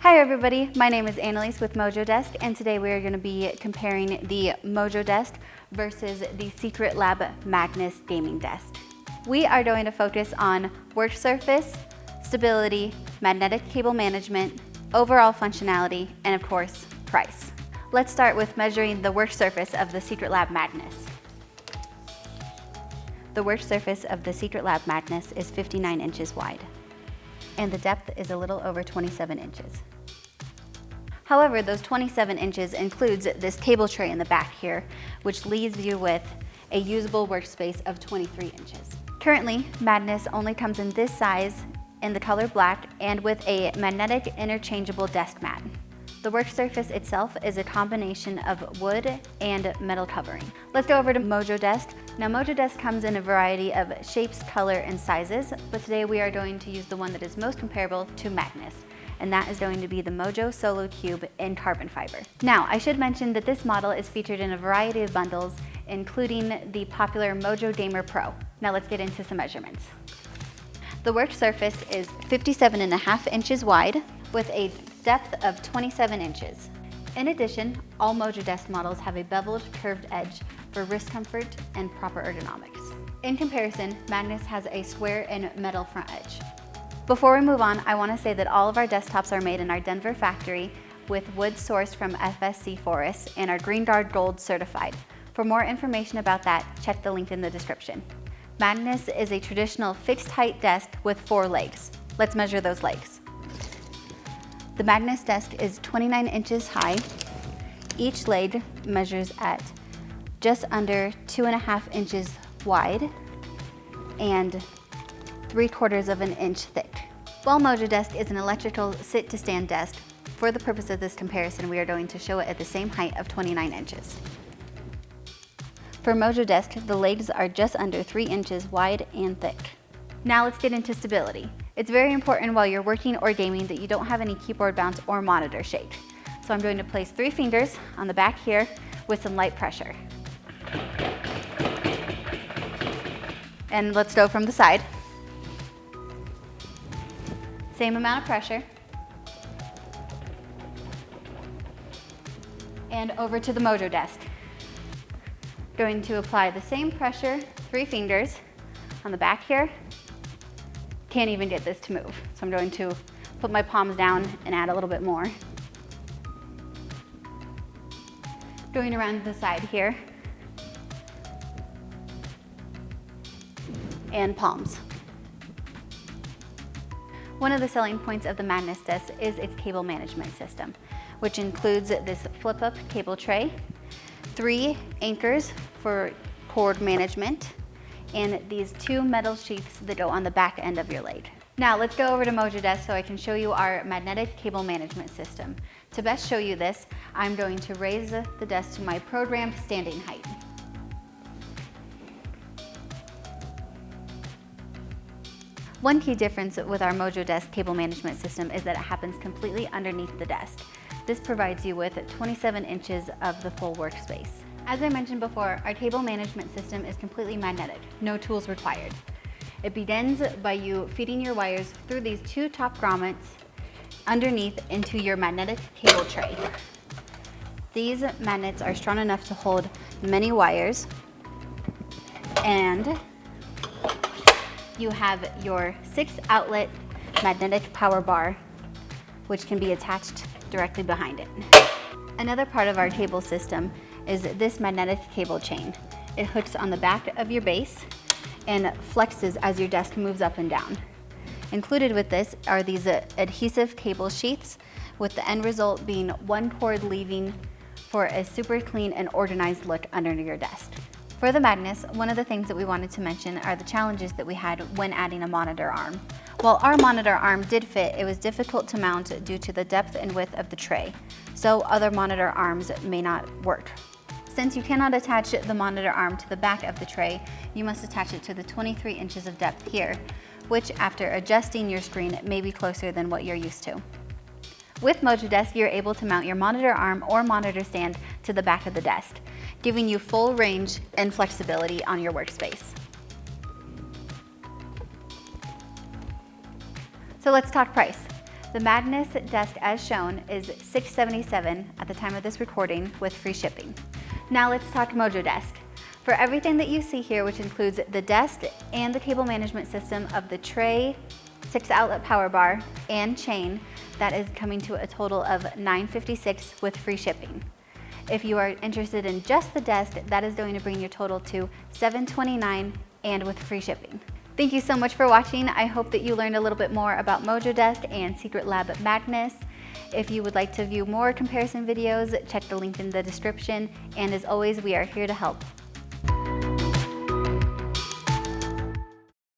Hi everybody, my name is Annalise with MojoDesk, and today we are going to be comparing the MojoDesk versus the Secretlab Magnus gaming desk. We are going to focus on Worksurface, stability, magnetic cable management, overall functionality, and of course, price. Let's start with measuring the work surface of the Secretlab Magnus. The work surface of the Secretlab Magnus is 59 inches wide, and the depth is a little over 27 inches. However, those 27 inches includes this cable tray in the back here, which leaves you with a usable workspace of 23 inches. Currently, Magnus only comes in this size in the color black and with a magnetic interchangeable desk mat. The work surface itself is a combination of wood and metal covering. Let's go over to MojoDesk. Now MojoDesk comes in a variety of shapes, color, and sizes, but today we are going to use the one that is most comparable to Magnus, and that is going to be the Mojo Solo Cube in carbon fiber. Now, I should mention that this model is featured in a variety of bundles, including the popular Mojo Gamer Pro. Now let's get into some measurements. The work surface is 57.5 inches wide with a depth of 27 inches. In addition, all MojoDesk models have a beveled curved edge for wrist comfort and proper ergonomics. In comparison, Magnus has a square and metal front edge. Before we move on, I want to say that all of our desktops are made in our Denver factory with wood sourced from FSC forests and are Greenguard Gold Certified. For more information about that, check the link in the description. Magnus is a traditional fixed height desk with 4 legs. Let's measure those legs. The Magnus desk is 29 inches high. Each leg measures at just under 2.5 inches wide and 3/4 of an inch thick. While MojoDesk is an electrical sit-to-stand desk, for the purpose of this comparison, we are going to show it at the same height of 29 inches. For MojoDesk, the legs are just under 3 inches wide and thick. Now let's get into stability. It's very important while you're working or gaming that you don't have any keyboard bounce or monitor shake. So I'm going to place 3 fingers on the back here with some light pressure. And let's go from the side. Same amount of pressure. And over to the MojoDesk. Going to apply the same pressure, 3 fingers on the back here. Can't even get this to move. So I'm going to put my palms down and add a little bit more. Going around the side here. And palms. One of the selling points of the Magnus desk is its cable management system, which includes this flip-up cable tray, 3 anchors for cord management, and these 2 metal sheaths that go on the back end of your leg. Now let's go over to MojoDesk so I can show you our magnetic cable management system. To best show you this, I'm going to raise the desk to my programmed standing height. One key difference with our MojoDesk cable management system is that it happens completely underneath the desk. This provides you with 27 inches of the full workspace. As I mentioned before, our cable management system is completely magnetic, no tools required. It begins by you feeding your wires through these 2 top grommets underneath into your magnetic cable tray. These magnets are strong enough to hold many wires, and you have your 6-outlet magnetic power bar, which can be attached directly behind it. Another part of our cable system is this magnetic cable chain. It hooks on the back of your base and flexes as your desk moves up and down. Included with this are these adhesive cable sheaths, with the end result being 1 cord leaving for a super clean and organized look under your desk. For the Magnus, one of the things that we wanted to mention are the challenges that we had when adding a monitor arm. While our monitor arm did fit, it was difficult to mount due to the depth and width of the tray, so other monitor arms may not work. Since you cannot attach the monitor arm to the back of the tray, you must attach it to the 23 inches of depth here, which after adjusting your screen may be closer than what you're used to. With MojoDesk, you're able to mount your monitor arm or monitor stand to the back of the desk, giving you full range and flexibility on your workspace. So let's talk price. The Magnus desk, as shown, is $677 at the time of this recording with free shipping. Now let's talk MojoDesk. For everything that you see here, which includes the desk and the cable management system of the tray, 6-outlet power bar, and chain, that is coming to a total of $956 with free shipping. If you are interested in just the desk, that is going to bring your total to $729 and with free shipping. Thank you so much for watching. I hope that you learned a little bit more about MojoDesk and Secretlab Magnus. If you would like to view more comparison videos, check the link in the description. And as always, we are here to help.